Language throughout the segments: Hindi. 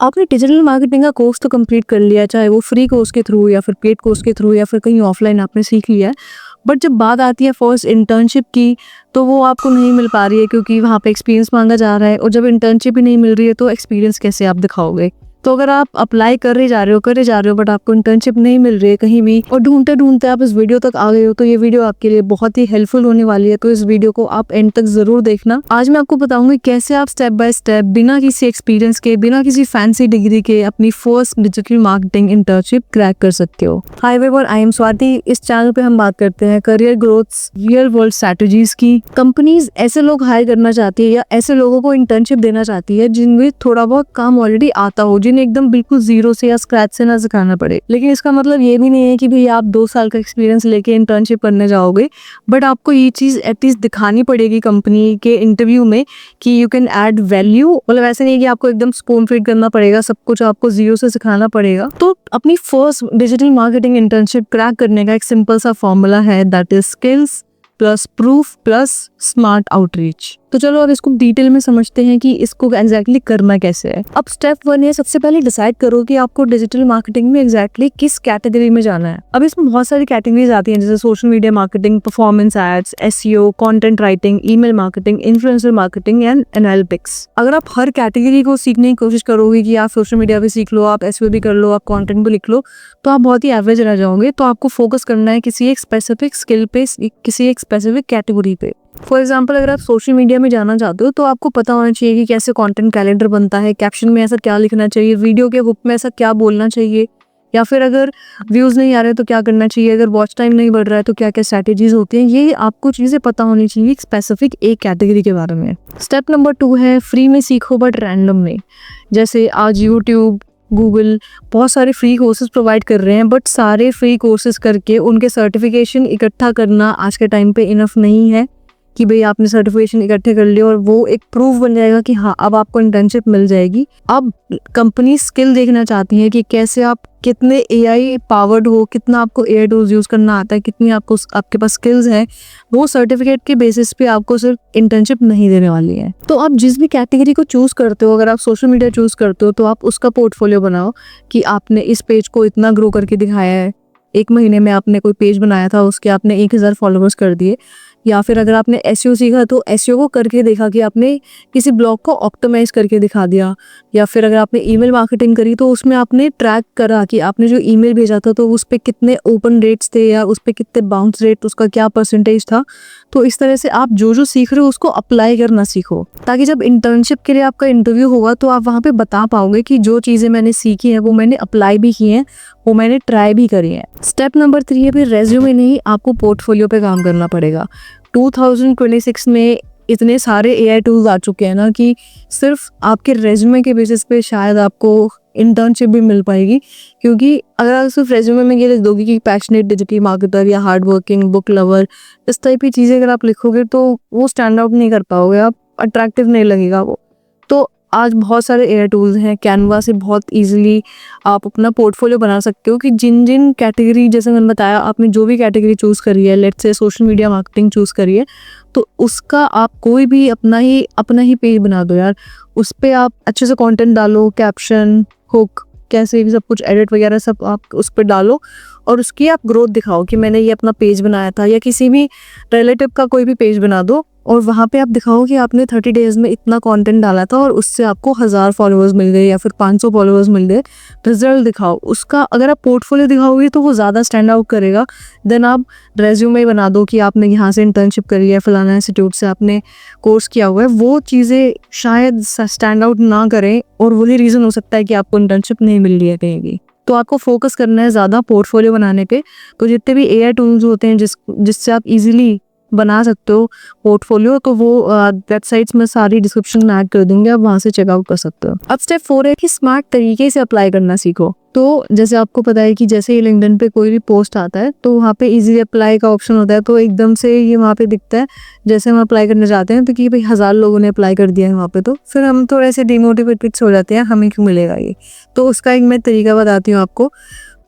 आपने डिजिटल मार्केटिंग का कोर्स तो कंप्लीट कर लिया, चाहे वो फ्री कोर्स के थ्रू या फिर पेड कोर्स के थ्रू या फिर कहीं ऑफलाइन आपने सीख लिया है। बट जब बात आती है फर्स्ट इंटर्नशिप की, तो वो आपको नहीं मिल पा रही है क्योंकि वहाँ पे एक्सपीरियंस मांगा जा रहा है, और जब इंटर्नशिप ही नहीं मिल रही है तो एक्सपीरियंस कैसे आप दिखाओगे। तो अगर आप अप्लाई करे जा रहे हो बट आपको इंटर्नशिप नहीं मिल रही है कहीं भी, और ढूंढते ढूंढते आप इस वीडियो तक आ गए हो, तो ये वीडियो आपके लिए बहुत ही हेल्पफुल होने वाली है। तो इस वीडियो को आप एंड तक जरूर देखना। आज मैं आपको बताऊंगी कैसे आप स्टेप बाय स्टेप बिना किसी एक्सपीरियंस के, बिना किसी फैंसी डिग्री के अपनी first digital marketing internship crack कर सकते हो। Hi everyone, I am Swati. इस चैनल पे हम बात करते हैं career growth, real world strategies की। कंपनीज ऐसे लोग हायर करना चाहती है या ऐसे लोगों को इंटर्नशिप देना चाहती है जिनमें थोड़ा बहुत काम ऑलरेडी आता हो, जिन्हें एकदम बिल्कुल जीरो से या स्क्रैच से ना सिखाना पड़े। लेकिन इसका मतलब ये भी नहीं है कि भाई आप 2 साल का एक्सपीरियंस लेके इंटर्नशिप करने जाओगे, बट आपको ये चीज एटलीस्ट दिखानी पड़ेगी कंपनी के इंटरव्यू में कि यू कैन ऐड वैल्यू। मतलब ऐसे नहीं कि आपको एकदम स्पून फीड करना पड़ेगा, सब कुछ आपको जीरो से सिखाना पड़ेगा। तो अपनी first digital marketing internship crack करने का एक सिंपल सा फॉर्मूला है, that is skills plus proof plus smart outreach. तो चलो अब इसको डिटेल में समझते हैं कि इसको एग्जैक्टली करना कैसे है। अब स्टेप 1 है, सबसे पहले डिसाइड करो कि आपको डिजिटल मार्केटिंग में एग्जैक्टली किस कैटेगरी में जाना है। अब इसमें बहुत सारी कैटेगरीज आती हैं, जैसे social media marketing, performance ads, SEO, content writing, email marketing, influencer marketing and analytics. अगर आप हर कैटेगरी को सीखने की कोशिश करोगे कि आप सोशल मीडिया भी सीख लो, आप एसईओ भी कर लो, आप कंटेंट भी लिख लो, तो आप बहुत ही एवरेज रह जाओगे। तो आपको फोकस करना है किसी एक स्पेसिफिक स्किल पे, किसी एक स्पेसिफिक कैटेगरी पे। फॉर एग्जाम्पल, अगर आप सोशल मीडिया में जाना चाहते हो तो आपको पता होना चाहिए कि कैसे कंटेंट कैलेंडर बनता है, कैप्शन में ऐसा क्या लिखना चाहिए, वीडियो के हुक में ऐसा क्या बोलना चाहिए, या फिर अगर व्यूज नहीं आ रहे तो क्या करना चाहिए, अगर वॉच टाइम नहीं बढ़ रहा है तो क्या क्या स्ट्रैटेजीज होती हैं। ये आपको चीजें पता होनी चाहिए स्पेसिफिक एक कैटेगरी के बारे में। स्टेप नंबर 2 है, फ्री में सीखो बट रैंडम में। जैसे आज यूट्यूब, गूगल बहुत सारे फ्री कोर्सेज प्रोवाइड कर रहे हैं, बट सारे फ्री कोर्सेज करके उनके सर्टिफिकेशन इकट्ठा करना आज के टाइम पे इनफ नहीं है कि भाई आपने सर्टिफिकेशन इकट्ठे कर लिया और वो एक प्रूफ बन जाएगा कि हाँ अब आपको इंटर्नशिप मिल जाएगी। अब कंपनी स्किल देखना चाहती है कि कैसे आप कितने एआई पावर्ड हो, कितना आपको एआई टूल्स यूज करना आता है, कितनी आपको आपके पास स्किल्स हैं। वो सर्टिफिकेट के बेसिस पे आपको सिर्फ इंटर्नशिप नहीं देने वाली है। तो आप जिस भी कैटेगरी को चूज करते हो, अगर आप सोशल मीडिया चूज करते हो तो आप उसका पोर्टफोलियो बनाओ कि आपने इस पेज को इतना ग्रो करके दिखाया है। 1 महीने में आपने कोई पेज बनाया था, उसके आपने 1000 फॉलोअर्स कर दिए। या फिर अगर आपने एसईओ सीखा तो एसईओ को करके देखा कि आपने किसी ब्लॉग को ऑप्टिमाइज करके दिखा दिया। या फिर अगर आपने ईमेल मार्केटिंग करी तो उसमें आपने ट्रैक करा कि आपने जो ईमेल भेजा था तो उस पर कितने ओपन रेट्स थे या उस पर कितने बाउंस रेट, उसका क्या परसेंटेज था। तो इस तरह से आप जो सीख रहे हो उसको अप्लाई करना सीखो, ताकि जब इंटर्नशिप के लिए आपका इंटरव्यू होगा तो आप वहाँ पे बता पाओगे कि जो चीज़ें मैंने सीखी हैं वो मैंने अप्लाई भी की हैं, वो मैंने ट्राई भी करी है। स्टेप नंबर 3 है, फिर रेज्यूमे नहीं, आपको पोर्टफोलियो पे काम करना पड़ेगा। 2026 में इतने सारे एआई टूल्स आ चुके हैं ना कि सिर्फ आपके रेज्यूमे के बेसिस पे शायद आपको इंटर्नशिप भी मिल पाएगी। क्योंकि अगर आप सिर्फ रेज्यूमे में ये लिख दोगे कि पैशनेट डिजिटल मार्केटर या हार्ड वर्किंग, बुक लवर, इस टाइप की चीज़ें अगर आप लिखोगे तो वो स्टैंड आउट नहीं कर पाओगे, आप अट्रैक्टिव नहीं लगेगा वो। तो आज बहुत सारे एआई टूल्स हैं, कैनवा से बहुत इजीली आप अपना पोर्टफोलियो बना सकते हो कि जिन जिन कैटेगरी, जैसे मैंने बताया, आपने जो भी कैटेगरी चूज़ करी है, let's say social media marketing choose करी है, तो उसका आप कोई भी अपना ही पेज बना दो यार। उस पर आप अच्छे से कंटेंट डालो, कैप्शन, हुक, कैसे भी सब कुछ एडिट वगैरह सब आप उस पर डालो और उसकी आप ग्रोथ दिखाओ कि मैंने ये अपना पेज बनाया था, या किसी भी रिलेटिव का कोई भी पेज बना दो और वहाँ पे आप दिखाओ कि आपने 30 डेज में इतना कंटेंट डाला था और उससे आपको 1000 फॉलोअर्स मिल गए या फिर 500 फॉलोअर्स मिल गए। रिजल्ट दिखाओ उसका। अगर आप पोर्टफोलियो दिखाओगे तो वो ज़्यादा स्टैंड आउट करेगा। देन आप रेज्यूमे बना दो कि आपने यहाँ से इंटर्नशिप करी है, फलाना इंस्टीट्यूट से आपने कोर्स किया हुआ है। वो चीज़ें शायद स्टैंड आउट ना करें और वही रीज़न हो सकता है कि आपको इंटर्नशिप नहीं मिल रही है कहीं भी। तो आपको फोकस करना है ज़्यादा पोर्टफोलियो बनाने पे। तो जितने भी एआई टूल्स होते हैं जिससे आप इजीली बना सकते हो पोर्टफोलियो, तो वो वेबसाइट्स में सारी डिस्क्रिप्शन में ऐड कर दूंगी, आप वहाँ से चेकआउट कर सकते हो। अब स्टेप 4 है कि स्मार्ट तरीके से अप्लाई करना सीखो। तो जैसे आपको पता है कि जैसे ही लिंक्डइन पे कोई भी पोस्ट आता है तो वहाँ पे इजी अप्लाई का ऑप्शन होता है, तो एकदम से ये वहाँ पे दिखता है जैसे हम अप्लाई करने जाते हैं तो कि भाई 1000 लोगों ने अप्लाई कर दिया है वहाँ पे, तो फिर हम थोड़े ऐसे डिमोटिवेटेड हो जाते हैं, हमें क्यों मिलेगा ये। तो उसका एक मैं तरीका बताती हूँ आपको।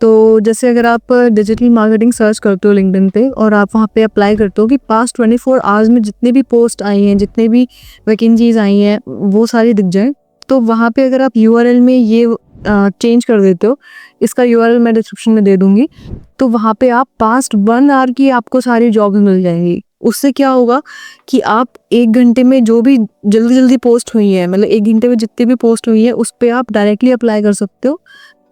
तो जैसे अगर आप डिजिटल मार्केटिंग सर्च करते हो लिंक्डइन पे और आप वहाँ पे अप्लाई करते हो कि पास्ट 24 आवर्स में जितने भी पोस्ट आई हैं, जितने भी वैकेंसीज आई हैं, वो सारी दिख जाए, तो वहाँ पे अगर आप यूआरएल में ये चेंज कर देते हो, इसका यूआरएल मैं डिस्क्रिप्शन में दे दूंगी, तो वहाँ पे आप पास्ट 1 आवर की आपको सारी जॉब्स मिल जाएंगी। उससे क्या होगा कि आप 1 घंटे में जो भी जल्दी जल्दी पोस्ट हुई है, मतलब 1 घंटे में जितनी भी पोस्ट हुई है उस पर आप डायरेक्टली अप्लाई कर सकते हो।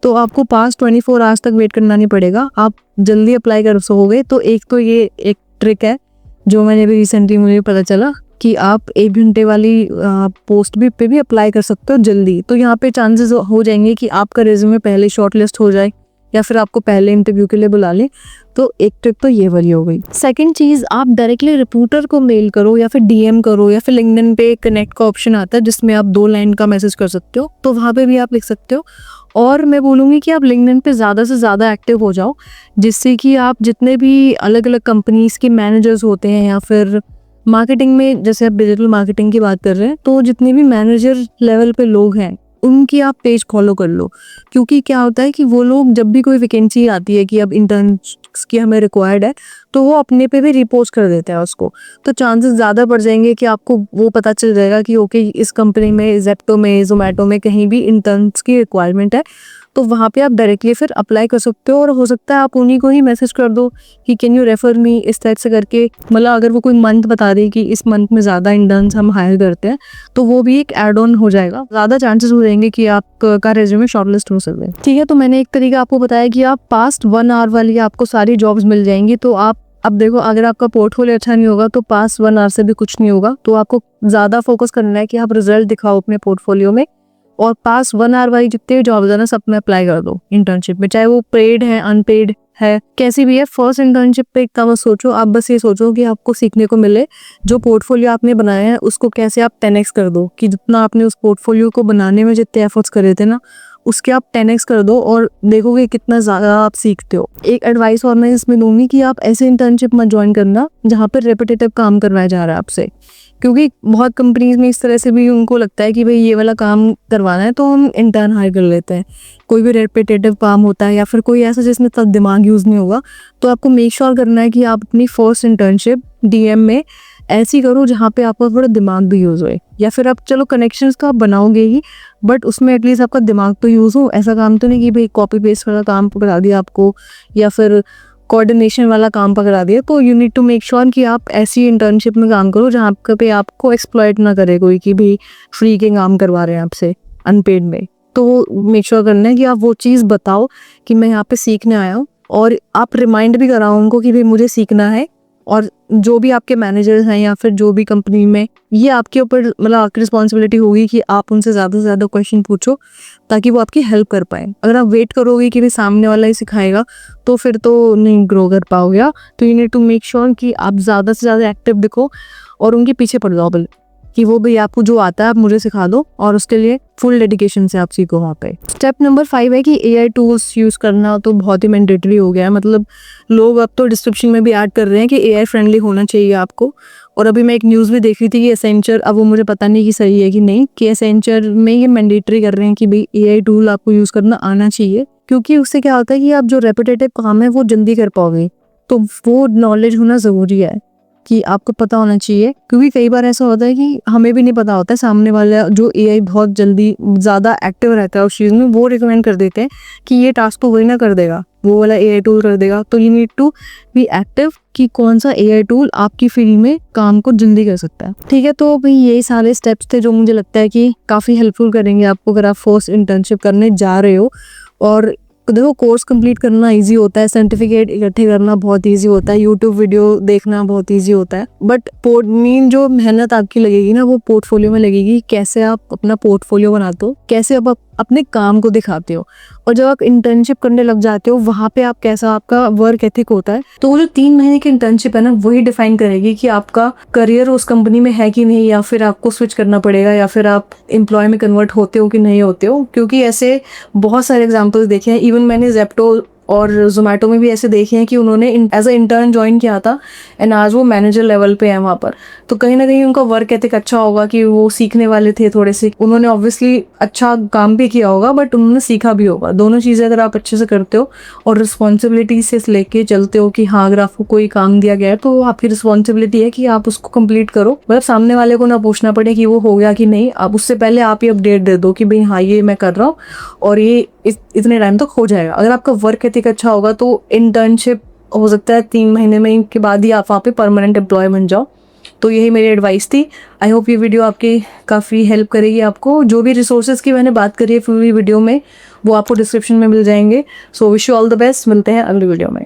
तो आपको पास्ट 24 आवर्स तक वेट करना नहीं पड़ेगा, आप जल्दी अप्लाई कर सकोगे। तो एक तो ये एक ट्रिक है जो मैंने अभी रिसेंटली मुझे पता चला कि आप 1 घंटे वाली पोस्ट भी पे भी अप्लाई कर सकते हो जल्दी। तो यहाँ पे चांसेस हो जाएंगे कि आपका रिज्यूमे पहले शॉर्टलिस्ट हो जाए या फिर आपको पहले इंटरव्यू के लिए बुला ले। तो एक ट्रिक तो ये वाली हो गई। सेकंड चीज़, आप डायरेक्टली रिक्रूटर को मेल करो या फिर डीएम करो, या फिर लिंक्डइन पे कनेक्ट का ऑप्शन आता है जिसमें आप 2 लाइन का मैसेज कर सकते हो, तो वहाँ पे भी आप लिख सकते हो। और मैं बोलूँगी कि आप लिंक्डइन पे ज़्यादा से ज़्यादा एक्टिव हो जाओ, जिससे कि आप जितने भी अलग अलग कंपनीज़ के मैनेजर्स होते हैं या फिर मार्केटिंग में, जैसे आप डिजिटल मार्केटिंग की बात कर रहे हैं, तो जितने भी मैनेजर लेवल पे लोग हैं उनकी आप पेज फॉलो कर लो। क्योंकि क्या होता है कि वो लोग जब भी कोई वैकेंसी आती है कि अब इंटर्न्स की हमें रिक्वायर्ड है, तो वो अपने पे भी रिपोस्ट कर देते हैं उसको। तो चांसेस ज़्यादा बढ़ जाएंगे कि आपको वो पता चल जाएगा कि ओके इस कंपनी में, जेप्टो में, जोमेटो में कहीं भी इंटर्न्स की रिक्वायरमेंट है, तो वहाँ पे आप डायरेक्टली फिर अप्लाई कर सकते हो। और हो सकता है आप उन्हीं को ही मैसेज कर दो कि कैन यू रेफर मी, इस टाइप से करके। मतलब अगर वो कोई मंथ बता दे कि इस मंथ में ज़्यादा इंटर्न्स हम हायर करते हैं, तो वो भी एक एड ऑन हो जाएगा। ज़्यादा चांसेस हो जाएंगे कि आपका रेज्यूमे शॉर्टलिस्ट हो सके। ठीक है, तो मैंने एक तरीका आपको बताया कि आप पास्ट 1 आवर वाली आपको सारी जॉब्स मिल जाएंगी। तो आप अब देखो, अगर आपका पोर्टफोलियो अच्छा नहीं होगा तो पास्ट 1 आवर से भी कुछ नहीं होगा। तो आपको ज़्यादा फोकस करना है कि आप रिजल्ट दिखाओ अपने पोर्टफोलियो में, और पास 1 आवर वाली जितने भी जॉब्स है ना, सब में अप्लाई कर दो इंटर्नशिप में, चाहे वो पेड है, अनपेड है, कैसी भी है। फर्स्ट इंटर्नशिप पे इतना मत सोचो, आप बस ये सोचो कि आपको सीखने को मिले। जो पोर्टफोलियो आपने बनाया है उसको कैसे आप 10x कर दो, कि जितना आपने उस पोर्टफोलियो को बनाने में जितने एफर्ट्स करे थे ना, उसके आप 10x कर दो और देखोगे कितना ज़्यादा आप सीखते हो। एक एडवाइस और मैं इसमें दूंगी कि आप ऐसे इंटर्नशिप मत ज्वाइन करना जहाँ पर रेपिटेटिव काम करवाया जा रहा है आपसे, क्योंकि बहुत कंपनीज में इस तरह से भी उनको लगता है कि भाई ये वाला काम करवाना है तो हम इंटर्न हायर कर लेते हैं। कोई भी रेपिटेटिव काम होता है या फिर कोई ऐसा जिसमें तक दिमाग यूज़ नहीं होगा, तो आपको मेक श्योर करना है कि आप अपनी फर्स्ट इंटर्नशिप डीएम में ऐसी करो जहाँ पे आपका थोड़ा दिमाग भी यूज़ होए। या फिर आप चलो कनेक्शंस का आप बनाओगे ही, बट उसमें एटलीस्ट आपका दिमाग तो यूज़ हो। ऐसा काम तो नहीं कि भाई कॉपी पेस्ट वाला काम पकड़ा दिया आपको या फिर कोऑर्डिनेशन वाला काम पकड़ा दिया। तो you need to make sure कि आप ऐसी इंटर्नशिप में काम करो जहाँ पे आपको एक्सप्लॉइट ना करे कोई कि भाई फ्री के काम करवा रहे हैं आपसे अनपेड में। तो मेक श्योर करना है कि आप वो चीज़ बताओ कि मैं यहाँ पे सीखने आया हूँ, और आप रिमाइंड भी कराओ उनको कि भाई मुझे सीखना है। और जो भी आपके मैनेजर्स हैं या फिर जो भी कंपनी में, ये आपके ऊपर मतलब आपकी रिस्पॉन्सिबिलिटी होगी कि आप उनसे ज़्यादा से ज़्यादा क्वेश्चन पूछो ताकि वो आपकी हेल्प कर पाए। अगर आप वेट करोगे कि भाई सामने वाला ही सिखाएगा तो फिर तो नहीं ग्रो कर पाओगे। तो you need to make sure कि आप ज़्यादा से ज़्यादा एक्टिव दिखो और उनके पीछे पड़ जाओ कि वो भाई आपको जो आता है आप मुझे सिखा दो, और उसके लिए फुल डेडिकेशन से आप सीखो वहाँ पे। स्टेप नंबर 5 है कि एआई टूल्स यूज़ करना तो बहुत ही मैंडेटरी हो गया है। मतलब लोग अब तो डिस्क्रिप्शन में भी ऐड कर रहे हैं कि एआई फ्रेंडली होना चाहिए आपको। और अभी मैं एक न्यूज़ भी देख रही थी कि एसेंचर, अब वो मुझे पता नहीं कि सही है कि नहीं, कि एसेंचर में ये मैंडेटरी कर रहे हैं कि भाई एआई टूल आपको यूज़ करना आना चाहिए। क्योंकि उससे क्या होता है कि आप जो रेपिटेटिव काम है वो जल्दी कर पाओगे। तो वो नॉलेज होना ज़रूरी है कि आपको पता होना चाहिए। क्योंकि कई बार ऐसा होता है कि हमें भी नहीं पता होता है, सामने वाला जो एआई बहुत जल्दी ज़्यादा एक्टिव रहता है उस चीज़ में, वो रिकमेंड कर देते हैं कि ये टास्क तो वही ना कर देगा, वो वाला एआई टूल कर देगा। तो you need to be active कि कौन सा एआई टूल आपकी फील्ड में काम को जल्दी कर सकता है। ठीक है, तो भाई यही सारे स्टेप्स थे जो मुझे लगता है कि काफ़ी हेल्पफुल करेंगे आपको अगर आप फर्स्ट इंटर्नशिप करने जा रहे हो। और देखो, कोर्स कंप्लीट करना इजी होता है, सर्टिफिकेट इकट्ठे करना बहुत इजी होता है, यूट्यूब वीडियो देखना बहुत इजी होता है, बट मेन जो मेहनत आपकी लगेगी ना वो पोर्टफोलियो में लगेगी। कैसे आप अपना पोर्टफोलियो बनाते हो, कैसे आप अपने काम को दिखाते हो, और जब आप इंटर्नशिप करने लग जाते हो वहाँ पे आप कैसा आपका वर्क एथिक होता है। तो वो जो 3 महीने की इंटर्नशिप है ना, वही डिफाइन करेगी कि आपका करियर उस कंपनी में है कि नहीं, या फिर आपको स्विच करना पड़ेगा, या फिर आप एम्प्लॉय में कन्वर्ट होते हो कि नहीं होते हो। क्योंकि ऐसे बहुत सारे एग्जाम्पल्स देखे हैं। इवन मैंने जेप्टो और जोमेटो में भी ऐसे देखे हैं कि उन्होंने एज अ इंटर्न ज्वाइन किया था एंड आज वो मैनेजर लेवल पे है वहाँ पर। तो कहीं ना कहीं उनका वर्क एथिक अच्छा होगा कि वो सीखने वाले थे थोड़े से, उन्होंने ऑब्वियसली अच्छा काम भी किया होगा बट उन्होंने सीखा भी होगा। दोनों चीज़ें अगर आप अच्छे से करते हो और रिस्पॉन्सिबिलिटी से लेके चलते हो कि हाँ अगर आपको कोई काम दिया गया है तो आपकी रिस्पॉन्सिबिलिटी है कि आप उसको कंप्लीट करो, मतलब सामने वाले को ना पूछना पड़े कि वो हो गया कि नहीं, आप उससे पहले आप ही अपडेट दे दो कि भाई हाँ ये मैं कर रहा हूँ और ये इतने टाइम तक हो जाएगा। अगर आपका वर्क एथिक अच्छा होगा तो इंटर्नशिप हो सकता है 3 महीने में के बाद ही आप वहाँ पे परमानेंट एम्प्लॉय बन जाओ। तो यही मेरी एडवाइस थी। आई होप ये वीडियो आपकी काफ़ी हेल्प करेगी आपको। जो भी रिसोर्सेज की मैंने बात करी है पूरी वीडियो में वो आपको डिस्क्रिप्शन में मिल जाएंगे। So wish you all the best, मिलते हैं अगली वीडियो में।